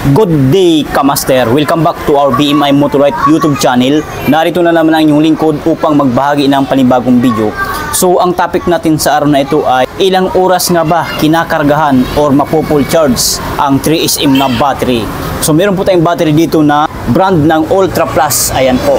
Good day, Kamaster! Welcome back to our BMI Motorite YouTube channel. Narito na naman ang inyong lingkod upang magbahagi ng panibagong video. So, ang topic natin sa araw na ito ay ilang oras nga ba kinakargahan or mapo-full charge ang 3SM na battery. So, meron po tayong battery dito na brand ng Ultra Plus. Ayan po.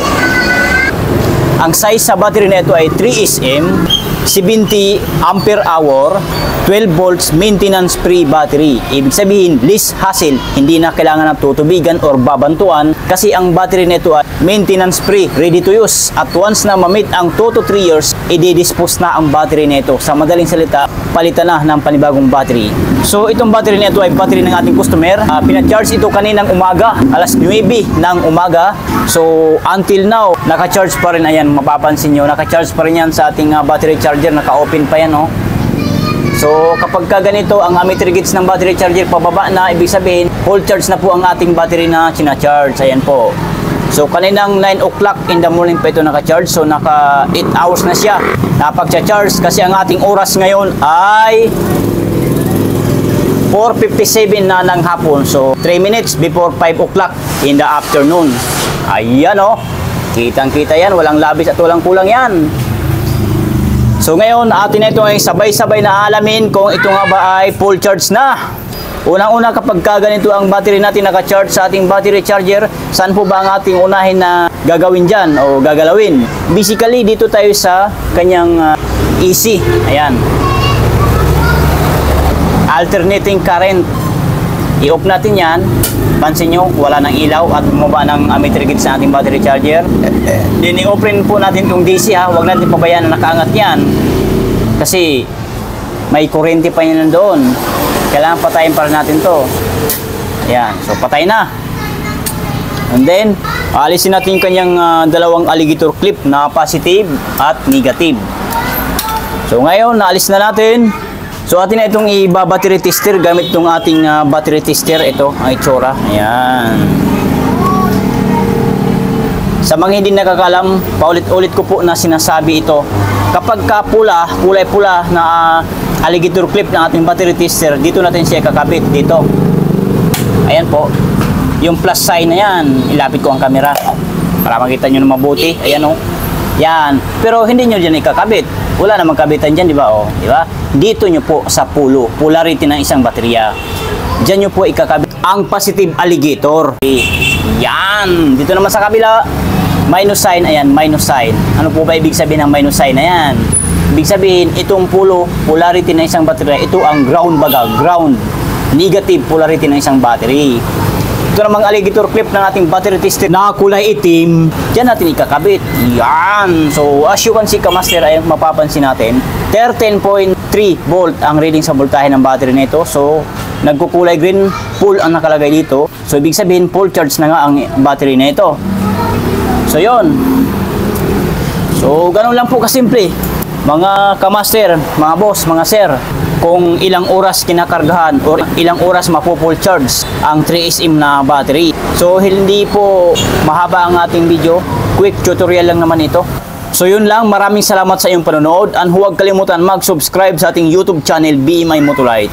Ang size sa battery na ito ay 3SM, 70 ampere hour, 12 volts maintenance free battery. Ibig sabihin, less hassle, hindi na kailangan ng tutubigan or babantuan kasi ang battery nito ay maintenance free, ready to use. At once na ma-meet ang 2 to 3 years, i-dispose na ang battery nito. Sa madaling salita, palitan na ng panibagong battery. So itong battery nito ay battery ng ating customer. Pina-charge ito kaninang umaga, alas 9 ng umaga. So until now, naka-charge pa rin. Ayan, mapapansin nyo, naka-charge pa rin yan sa ating battery charger. Naka-open pa yan, oh. So kapag ka ganito ang ammeter gauge ng battery charger pababa na, ibig sabihin full charge na po ang ating battery na sina-charge. Ayan po. So kaninang 9 o'clock in the morning pa ito naka-charge. So naka 8 hours na siya napag-charge kasi ang ating oras ngayon ay 4:57 na ng hapon. So 3 minutes before 5 o'clock in the afternoon. Ayan, oh. Kitang-kita yan. Walang labis at walang kulang yan. So ngayon, atin na ito ay sabay-sabay na alamin kung ito nga ba ay full charge na. Unang-una, kapag ganito ang battery natin naka-charge sa ating battery charger, saan po ba ang ating unahin na gagawin dyan o gagalawin? Basically, dito tayo sa kanyang AC. Ayan. Alternating current. I-off natin yan. Pansin nyo, wala ng ilaw at bumaba ng ammeter gauge sa ating battery charger. Then i-off rin po natin itong DC, ha. Huwag natin pabayaan na nakaangat yan. Kasi may kurente pa yan nandoon. Kailangan patayin pa rin natin to. Ayan, so patay na. And then, alisin natin yung kanyang dalawang alligator clip na positive at negative. So ngayon, naalis na natin. So atin na itong i-battery tester gamit itong ating battery tester. Ito ang itsura. Ayan. Sa mga hindi nakakalam, paulit-ulit ko po na sinasabi ito. Kapag pula, kulay-pula na alligator clip ng ating battery tester, dito natin siya kakabit. Dito. Ayan po. Yung plus sign na yan, ilapit ko ang camera para makita nyo na mabuti. Ayan, oh. Yan. Pero hindi nyo dyan ikakabit. Wala namang kabitan dyan, di ba? Oh, di ba? Dito nyo po sa polarity ng isang baterya. Diyan nyo po ikakabit ang positive alligator. Yan. Dito naman sa kabila, minus sign. Ayan, minus sign. Ano po ba ibig sabihin ng minus sign? Ayan. Ibig sabihin, itong polarity ng isang baterya, ito ang ground baga. Ground. Negative polarity ng isang battery. Ito namang alligator clip ng ating battery tester na kulay itim, dyan natin ikakabit. Yan! So, as you can see, Kamaster, ay mapapansin natin, 13.3 volt ang reading sa voltahe ng battery nito. So, nagkukulay green, full ang nakalagay dito. So, ibig sabihin, full charge na nga ang battery nito. So, yon. So, ganun lang po kasimple. Mga Kamaster, mga boss, mga sir, kung ilang oras kinakargahan or ilang oras mapo-full charge ang 3SM na battery. So hindi po mahaba ang ating video, quick tutorial lang naman ito. So yun lang, maraming salamat sa iyong panonood and huwag kalimutan mag-subscribe sa ating YouTube channel BMI Motorite.